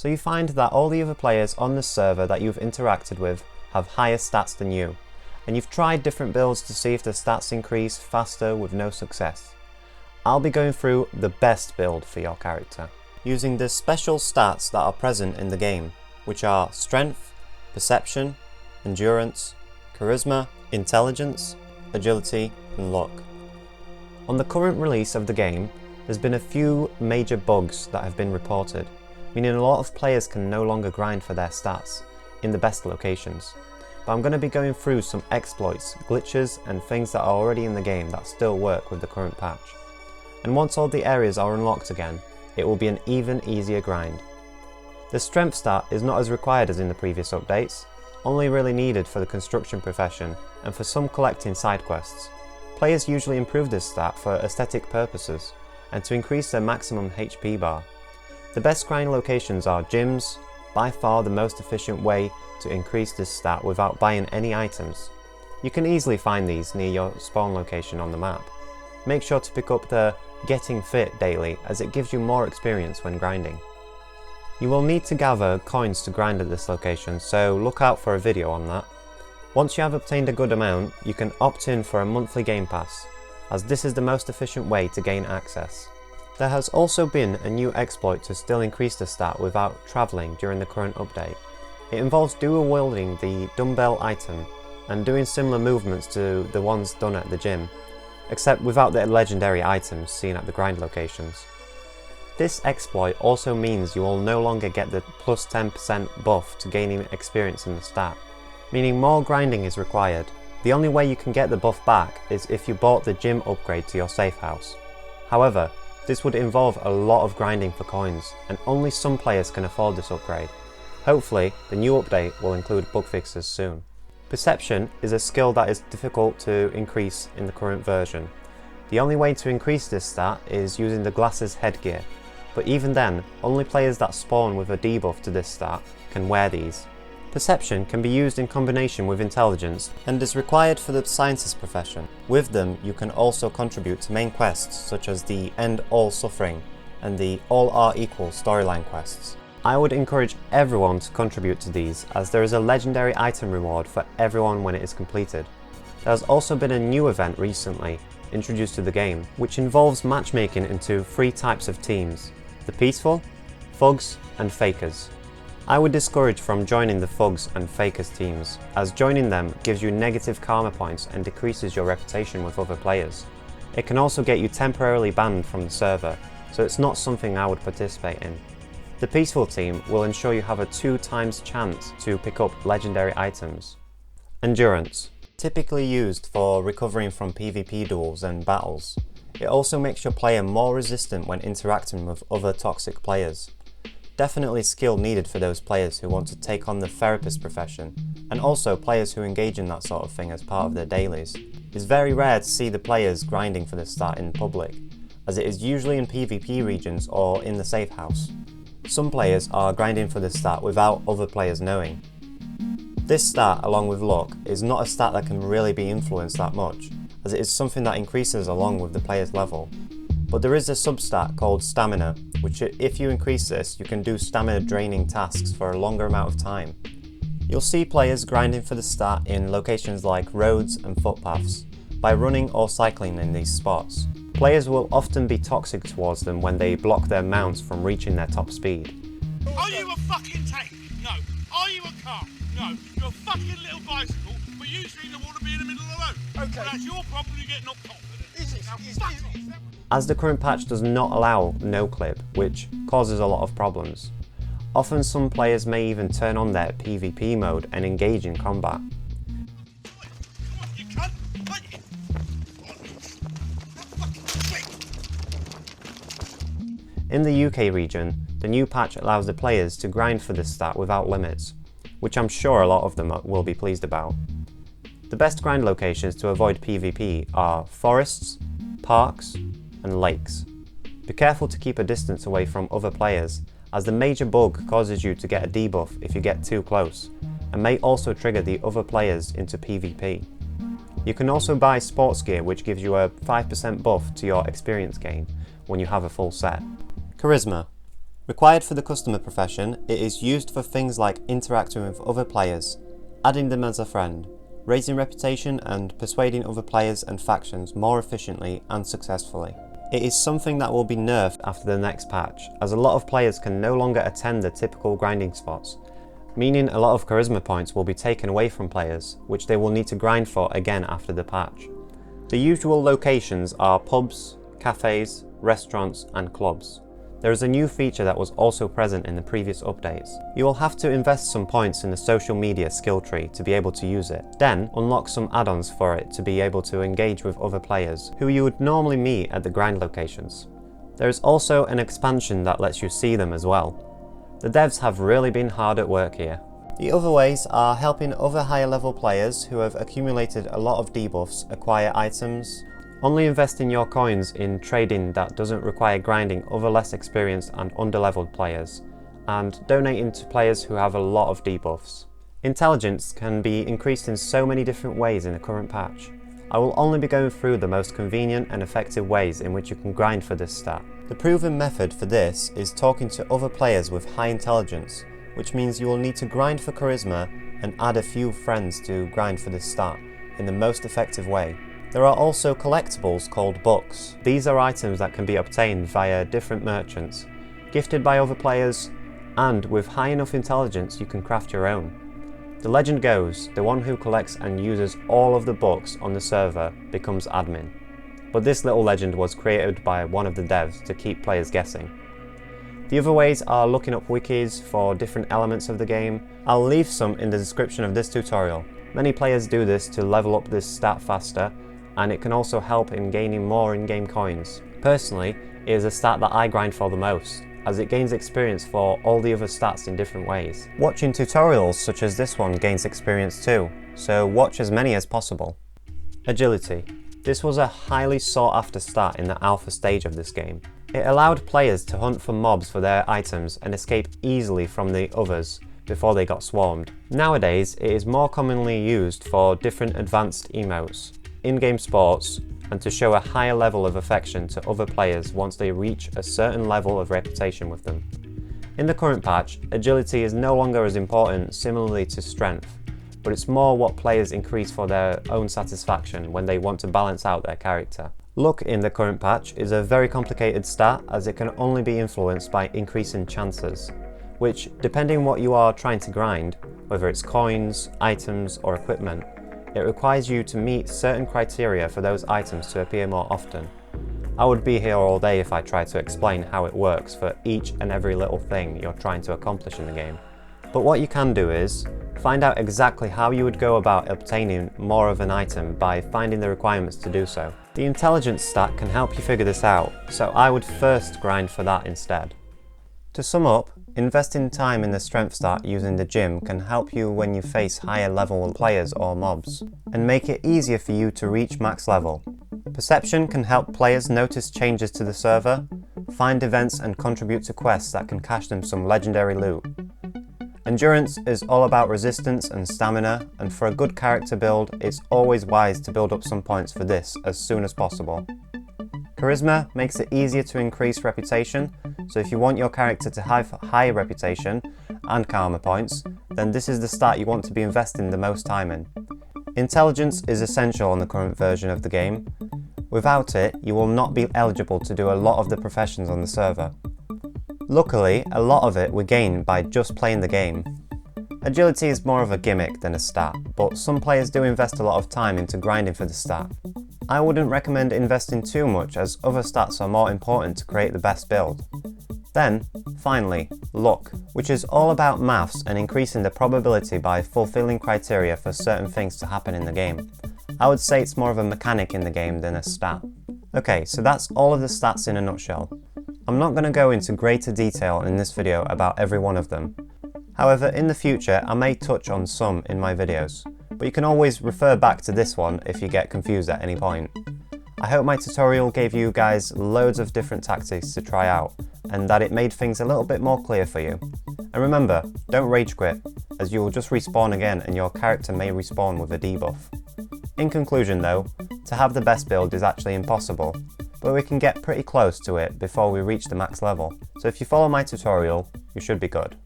So you find that all the other players on the server that you've interacted with have higher stats than you, and you've tried different builds to see if the stats increase faster with no success. I'll be going through the best build for your character, using the special stats that are present in the game, which are Strength, Perception, Endurance, Charisma, Intelligence, Agility and Luck. On the current release of the game, there's been a few major bugs that have been reported, meaning a lot of players can no longer grind for their stats in the best locations. But I'm going to be going through some exploits, glitches and things that are already in the game that still work with the current patch. And once all the areas are unlocked again, it will be an even easier grind. The strength stat is not as required as in the previous updates, only really needed for the construction profession and for some collecting side quests. Players usually improve this stat for aesthetic purposes and to increase their maximum HP bar. The best grind locations are gyms, by far the most efficient way to increase this stat without buying any items. You can easily find these near your spawn location on the map. Make sure to pick up the Getting Fit daily as it gives you more experience when grinding. You will need to gather coins to grind at this location, so look out for a video on that. Once you have obtained a good amount, you can opt in for a monthly game pass, as this is the most efficient way to gain access. There has also been a new exploit to still increase the stat without travelling during the current update. It involves dual wielding the dumbbell item and doing similar movements to the ones done at the gym, except without the legendary items seen at the grind locations. This exploit also means you will no longer get the plus 10% buff to gaining experience in the stat, meaning more grinding is required. The only way you can get the buff back is if you bought the gym upgrade to your safe house. However, this would involve a lot of grinding for coins, and only some players can afford this upgrade. Hopefully, the new update will include bug fixes soon. Perception is a skill that is difficult to increase in the current version. The only way to increase this stat is using the glasses headgear, but even then, only players that spawn with a debuff to this stat can wear these. Perception can be used in combination with intelligence and is required for the sciences profession. With them, you can also contribute to main quests such as the End All Suffering and the All Are Equal storyline quests. I would encourage everyone to contribute to these, as there is a legendary item reward for everyone when it is completed. There has also been a new event recently introduced to the game, which involves matchmaking into 3 types of teams: the peaceful, thugs and fakers. I would discourage from joining the thugs and fakers teams, as joining them gives you negative karma points and decreases your reputation with other players. It can also get you temporarily banned from the server, so it's not something I would participate in. The peaceful team will ensure you have a 2 times chance to pick up legendary items. Endurance. Typically used for recovering from PvP duels and battles. It also makes your player more resistant when interacting with other toxic players. Definitely skill needed for those players who want to take on the therapist profession, and also players who engage in that sort of thing as part of their dailies. It's very rare to see the players grinding for this stat in public, as it is usually in PvP regions or in the safe house. Some players are grinding for this stat without other players knowing. This stat, along with luck, is not a stat that can really be influenced that much, as it is something that increases along with the player's level. But there is a substat called stamina, which if you increase this, you can do stamina draining tasks for a longer amount of time. You'll see players grinding for the stat in locations like roads and footpaths, by running or cycling in these spots. Players will often be toxic towards them when they block their mounts from reaching their top speed. Are you a fucking tank? No. Are you a car? No. You're a fucking little bicycle, but you seem to want to be in the middle of the road. Okay. Well, that's your problem, you get knocked off. As the current patch does not allow no clip, which causes a lot of problems. Often some players may even turn on their PvP mode and engage in combat. In the UK region, the new patch allows the players to grind for this stat without limits, which I'm sure a lot of them will be pleased about. The best grind locations to avoid PvP are forests, parks, and lakes. Be careful to keep a distance away from other players, as the major bug causes you to get a debuff if you get too close, and may also trigger the other players into PvP. You can also buy sports gear, which gives you a 5% buff to your experience gain when you have a full set. Charisma. Required for the customer profession, it is used for things like interacting with other players, adding them as a friend, raising reputation and persuading other players and factions more efficiently and successfully. It is something that will be nerfed after the next patch, as a lot of players can no longer attend the typical grinding spots, meaning a lot of charisma points will be taken away from players, which they will need to grind for again after the patch. The usual locations are pubs, cafes, restaurants and clubs. There is a new feature that was also present in the previous updates. You will have to invest some points in the social media skill tree to be able to use it, then unlock some add-ons for it to be able to engage with other players who you would normally meet at the grind locations. There is also an expansion that lets you see them as well. The devs have really been hard at work here. The other ways are helping other higher level players who have accumulated a lot of debuffs acquire items, only investing your coins in trading that doesn't require grinding other less experienced and underleveled players, and donating to players who have a lot of debuffs. Intelligence can be increased in so many different ways in the current patch. I will only be going through the most convenient and effective ways in which you can grind for this stat. The proven method for this is talking to other players with high intelligence, which means you will need to grind for charisma and add a few friends to grind for this stat in the most effective way. There are also collectibles called books. These are items that can be obtained via different merchants, gifted by other players, and with high enough intelligence you can craft your own. The legend goes, the one who collects and uses all of the books on the server becomes admin. But this little legend was created by one of the devs to keep players guessing. The other ways are looking up wikis for different elements of the game. I'll leave some in the description of this tutorial. Many players do this to level up this stat faster, and it can also help in gaining more in-game coins. Personally, it is a stat that I grind for the most, as it gains experience for all the other stats in different ways. Watching tutorials such as this one gains experience too, so watch as many as possible. Agility. This was a highly sought after stat in the alpha stage of this game. It allowed players to hunt for mobs for their items and escape easily from the others before they got swarmed. Nowadays, it is more commonly used for different advanced emotes, in-game sports, and to show a higher level of affection to other players once they reach a certain level of reputation with them. In the current patch, agility is no longer as important similarly to strength, but it's more what players increase for their own satisfaction when they want to balance out their character. Luck in the current patch is a very complicated stat, as it can only be influenced by increasing chances, which, depending what you are trying to grind, whether it's coins, items or equipment, it requires you to meet certain criteria for those items to appear more often. I would be here all day if I tried to explain how it works for each and every little thing you're trying to accomplish in the game. But what you can do is find out exactly how you would go about obtaining more of an item by finding the requirements to do so. The intelligence stat can help you figure this out, so I would first grind for that instead. To sum up, investing time in the strength stat using the gym can help you when you face higher level players or mobs, and make it easier for you to reach max level. Perception can help players notice changes to the server, find events and contribute to quests that can cash them some legendary loot. Endurance is all about resistance and stamina, and for a good character build, it's always wise to build up some points for this as soon as possible. Charisma makes it easier to increase reputation, so if you want your character to have high reputation and karma points, then this is the stat you want to be investing the most time in. Intelligence is essential on the current version of the game. Without it, you will not be eligible to do a lot of the professions on the server. Luckily, a lot of it we gain by just playing the game. Agility is more of a gimmick than a stat, but some players do invest a lot of time into grinding for the stat. I wouldn't recommend investing too much, as other stats are more important to create the best build. Then, finally, luck, which is all about maths and increasing the probability by fulfilling criteria for certain things to happen in the game. I would say it's more of a mechanic in the game than a stat. Okay, so that's all of the stats in a nutshell. I'm not going to go into greater detail in this video about every one of them. However, in the future I may touch on some in my videos, but you can always refer back to this one if you get confused at any point. I hope my tutorial gave you guys loads of different tactics to try out, and that it made things a little bit more clear for you. And remember, don't rage quit, as you will just respawn again and your character may respawn with a debuff. In conclusion though, to have the best build is actually impossible, but we can get pretty close to it before we reach the max level. So if you follow my tutorial, you should be good.